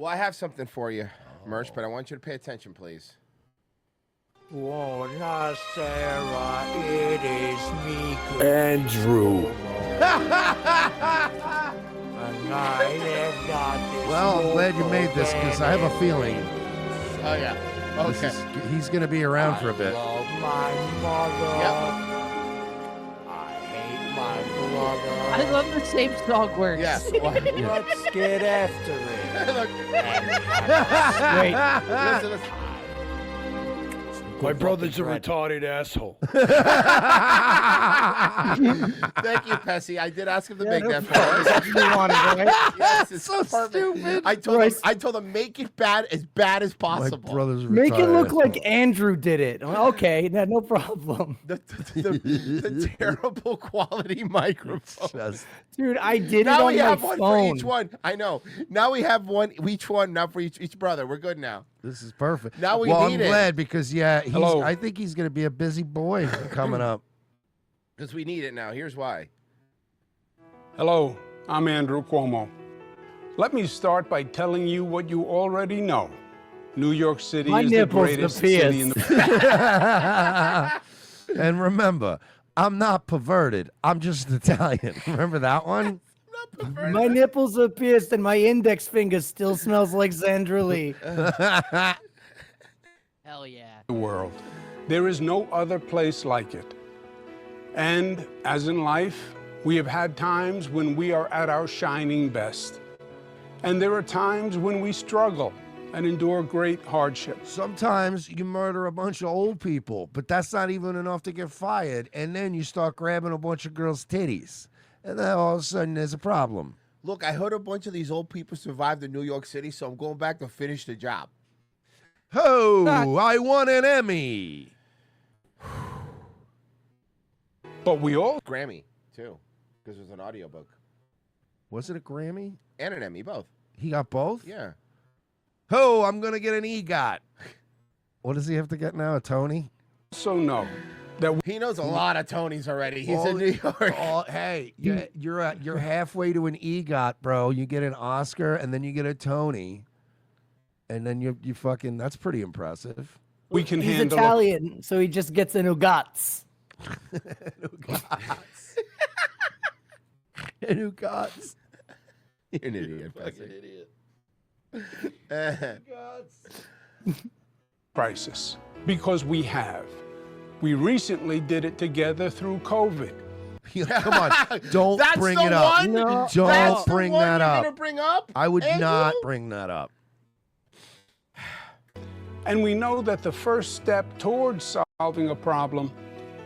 Well, I have something for you, Merch, but I want you to pay attention, please. Wona Sarah, it is me, Andrew. Well, I'm glad you made this because I have a feeling. Oh, yeah. Okay. He's going to be around for a bit. Love my mother. Yep. I hate my brother. I love the same song works. Yes. Let's get after it. Look. Wait. Listen, listen. My brother's a retarded asshole. Thank you, Pessy. I did ask him to make that for us. You wanted it, right? Yes, it's So perfect. stupid. I told him make it bad as My possible. brother's retarded. Make it look like Andrew did it. Okay, no problem. The terrible quality microphone. Just- Dude, I did Now it on we my have one phone. for each one. I know. Now we have one each one. Now for each brother. We're good now. This is perfect. Now we well, need I'm it. glad because, yeah, Hello. I think he's going to be a busy boy coming up. Because we need it now. Here's why. Hello, I'm Andrew Cuomo. Let me start by telling you what you already know. New York City My is the nipples greatest appears. city in the And remember, I'm not perverted. I'm just Italian. Remember that one? My nipples are pierced and my index finger still smells like Sandra Lee. Hell yeah. world. There is no other place like it. And as in life, we have had times when we are at our shining best. And there are times when we struggle and endure great hardship. Sometimes you murder a bunch of old people, but that's not even enough to get fired. And then you start grabbing a bunch of girls' titties. And then all of a sudden there's a problem. Look, I heard a bunch of these old people survived in New York City, so I'm going back to finish the job. Oh, I won an Emmy. But we all Grammy, too, because it was an audiobook. Was it a Grammy? And an Emmy, both. He got both? Yeah. Oh, I'm going to get an EGOT. What does he have to get now, a Tony? also know that He knows a lot of Tonys already. He's Oh, in New York. Oh, hey, you're halfway to an EGOT, bro. You get an Oscar, and then you get a Tony. And then you fucking, that's pretty impressive. we can He's handle Italian, so he just gets an Ugats. EGOTs. You're an idiot. Fucking idiot. crisis because we have. We recently did it together through COVID. Come on, don't That's bring the it up. one? No. Don't That's the bring one that you're up. gonna bring up? I would Andrew? not bring that up. And we know that the first step towards solving a problem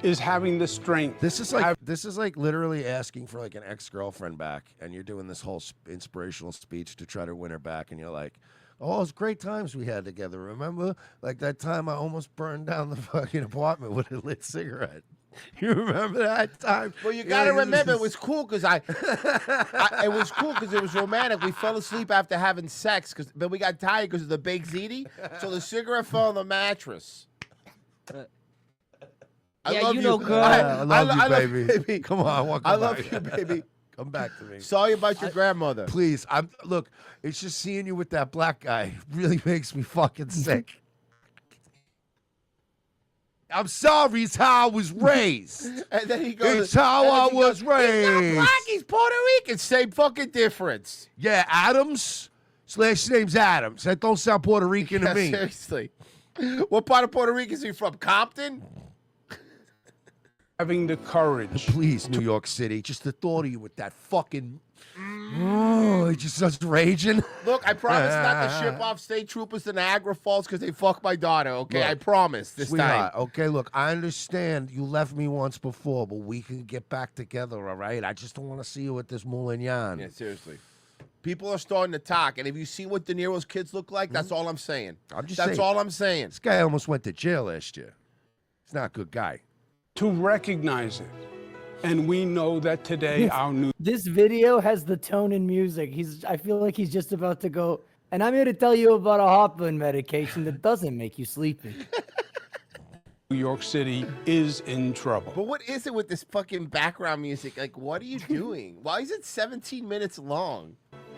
is having the strength. This is like literally asking for like an ex-girlfriend back, and you're doing this whole inspirational speech to try to win her back, and you're like, "Oh, it's great times we had together. Remember, like that time I almost burned down the fucking apartment with a lit cigarette. You remember that time?" Well, you You're gotta like, remember, this it was cool because it was cool because it was romantic. We fell asleep after having sex, but we got tired because of the baked ziti. So the cigarette fell on the mattress. Yeah, love you know, girl. I love you, love baby. you, baby. Come on, welcome I love back. you, baby. Come back to me. Sorry about your grandmother. Please, look, it's just seeing you with that black guy really makes me fucking sick. I'm sorry, it's how I was raised. And then he goes, It's how I was He's not raised. black, he's Puerto Rican. Same fucking difference. Yeah, Adams. His last name's Adams. That don't sound Puerto Rican to Yeah, me. seriously. What part of Puerto Rico is he from? Compton? Having the courage. Please, New York City, just the thought of you with that fucking. Oh, he just starts raging. Look, I promise not to ship off state troopers to Niagara Falls because they fucked my daughter, okay? Look, I promise this Sweetheart, time. okay, look, I understand you left me once before, but we can get back together, all right? I just don't want to see you with this Moulin. Yeah, seriously. People are starting to talk, and if you see what De Niro's kids look like, that's all I'm saying. I'm just That's saying. all I'm saying. This guy almost went to jail last year. He's not a good guy. To recognize it. And we know that today our new This video has the tone and music. I feel like he's just about to go, and I'm here to tell you about a heartburn medication that doesn't make you sleepy. New York City is in trouble. But what is it with this fucking background music? Like, what are you doing? Why is it 17 minutes long?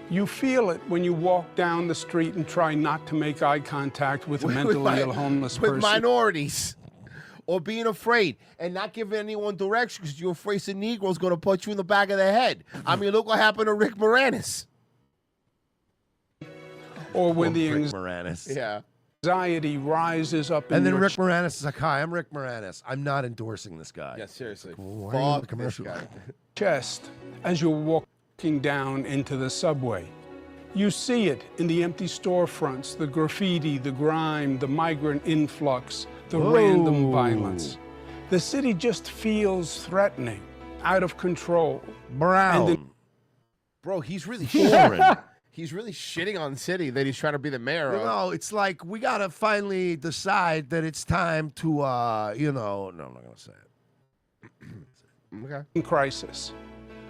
You feel it when you walk down the street and try not to make eye contact with a mentally ill homeless person. With minorities. Or being afraid and not giving anyone direction because you're afraid some Negro's going to put you in the back of the head. I mean, look what happened to Rick Moranis. Or when the Rick Moranis. Yeah. anxiety rises up in And then your Rick Moranis is like, hi, I'm Rick Moranis. I'm not endorsing this guy. Yeah, seriously. Why are you in the Fuck commercial? this guy. chest as you're walking down into the subway. You see it in the empty storefronts, the graffiti, the grime, the migrant influx, the random violence. The city just feels threatening, out of control. Brown. Bro, he's really Foreign. he's really shitting on the city that he's trying to be the mayor of. No, it's like we got to finally decide that it's time to, no, I'm not going to say it. Okay. Crisis.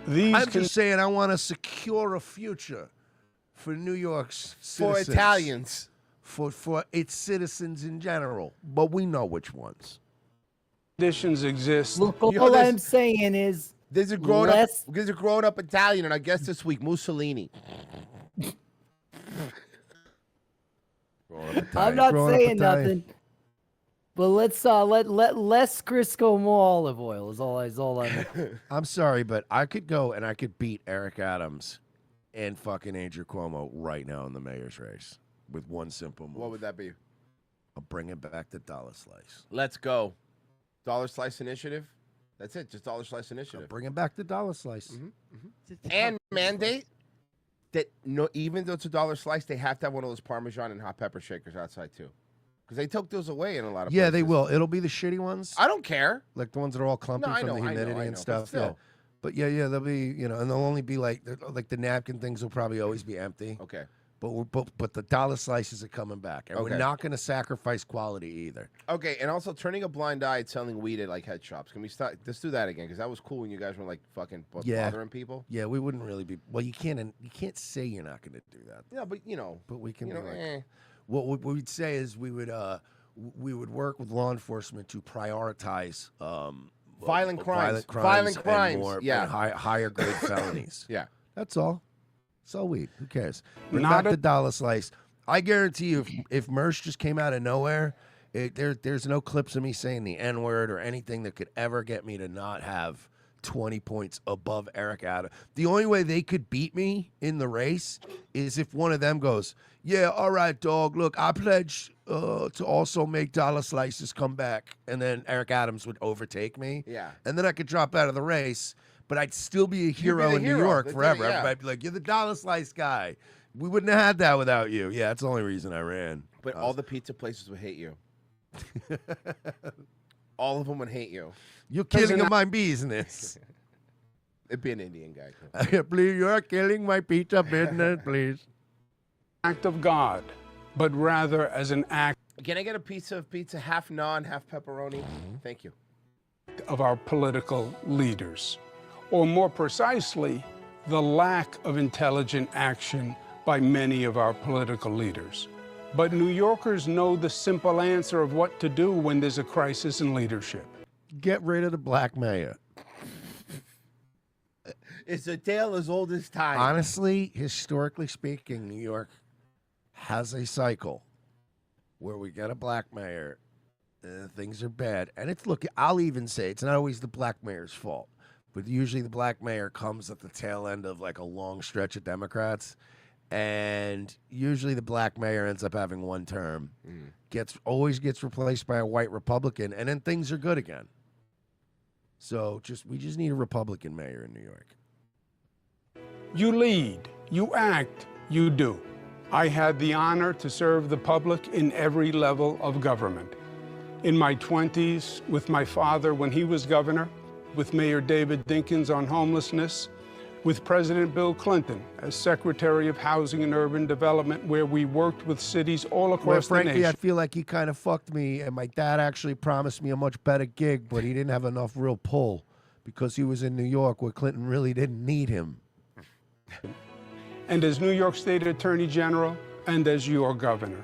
These I'm just saying I want to secure a future for New York's For citizens. Italians. For its citizens in general. But we know which ones. conditions exist. Look, You know, all there's- I'm saying is There's a grown up Italian, and I guess this week Mussolini. I'm not Growing up saying Italian. nothing. But let's let less Crisco, more olive oil is all I'm. I'm sorry, but I could go and I could beat Eric Adams and fucking Andrew Cuomo right now in the mayor's race with one simple move. What would that be? I'll bring it back to dollar slice. Let's go. Dollar Slice Initiative. That's it. Just Dollar Slice Initiative. Bring it back to dollar slice. And mandate that even though it's a dollar slice, they have to have one of those Parmesan and hot pepper shakers outside too, because they took those away in a lot of. Yeah, places. they will. It'll be the shitty ones, I don't care. like the ones that are all clumpy No, I from know, the I know, humidity I and know, stuff. but still. Yeah, they'll be, and they'll only be like the napkin things will probably always be empty. Okay. But the dollar slices are coming back, and Okay. we're not going to sacrifice quality either. Okay, and also turning a blind eye at selling weed at like head shops. Can we start? Let's do that again because that was cool when you guys were like fucking Yeah. bothering people. Yeah, we wouldn't really be. Well, you can't say you're not going to do that. Yeah, but But we can. you be know, like, what we'd say is we would work with law enforcement to prioritize Violent crimes. and more, Yeah. and higher grade felonies. Yeah. That's all. Sell weed. Who cares? Bring Not back a- the dollar slice. I guarantee you, if Mersh just came out of nowhere, there's no clips of me saying the N word or anything that could ever get me to not have 20 points above Eric Adams. The only way they could beat me in the race is if one of them goes, yeah, all right, dog, look, I pledge to also make dollar slices come back. And then Eric Adams would overtake me. Yeah. And then I could drop out of the race, but I'd still be a hero the in New hero. York That's it, forever. yeah. Everybody'd be like, you're the dollar slice guy. We wouldn't have had that without you. Yeah, that's the only reason I ran. But all the pizza places would hate you. All of them would hate you. You're killing my business. It'd be an Indian guy. Please, you're killing my pizza business, please. Act of God, but rather as an act Can I get a piece of pizza, half naan, half pepperoni? Thank you. of our political leaders. Or more precisely, the lack of intelligent action by many of our political leaders. But New Yorkers know the simple answer of what to do when there's a crisis in leadership. Get rid of the black mayor. It's a tale as old as time. Honestly, historically speaking, New York has a cycle where we get a black mayor, things are bad. And I'll even say it's not always the black mayor's fault, but usually the black mayor comes at the tail end of like a long stretch of Democrats. And usually the black mayor ends up having one term, always gets replaced by a white Republican, and then things are good again. So we just need a Republican mayor in New York. You lead, you act, you do. I had the honor to serve the public in every level of government. In my 20s, with my father when he was governor, with Mayor David Dinkins on homelessness, with President Bill Clinton as Secretary of Housing and Urban Development, where we worked with cities all Well, across the frankly, I nation. feel like he kind of fucked me, and my dad actually promised me a much better gig, but he didn't have enough real pull because he was in New York where Clinton really didn't need him. And as New York State Attorney General and as your governor,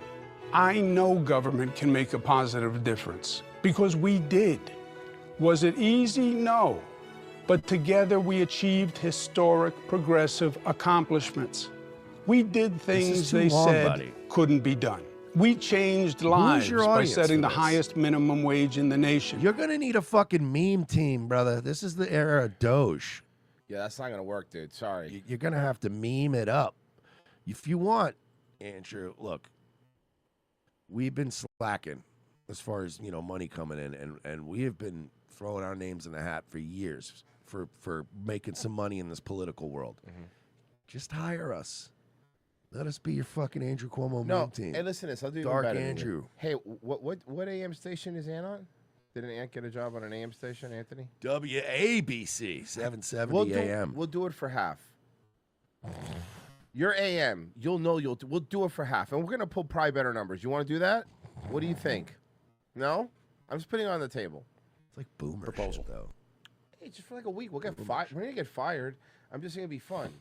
I know government can make a positive difference because we did. Was it easy? No. But together we achieved historic progressive accomplishments. We did things too they long, said buddy. couldn't be done. We changed lives your by audience setting for the this? highest minimum wage in the nation. You're gonna need a fucking meme team, brother. This is the era of Doge. Yeah, that's not gonna work, dude. Sorry. You're gonna have to meme it up if you want, Andrew. Look, we've been slacking as far as money coming in, and we have been throwing our names in the hat for years for making some money in this political world. Just hire us. Let us be your fucking Andrew Cuomo No, meme team. hey, listen to this. I'll do Dark even better. Andrew. Hey, what AM station is Ant on? Didn't Ant get a job on an AM station, Anthony? WABC 770 We'll AM. We'll do it for half. Your AM, we'll do it for half, and we're gonna pull probably better numbers. You want to do that? What do you think? No, I'm just putting it on the table. It's like boomer Proposal. shit, though. Hey, just for like a week, we'll get fired. We're gonna get fired. I'm just gonna be fun.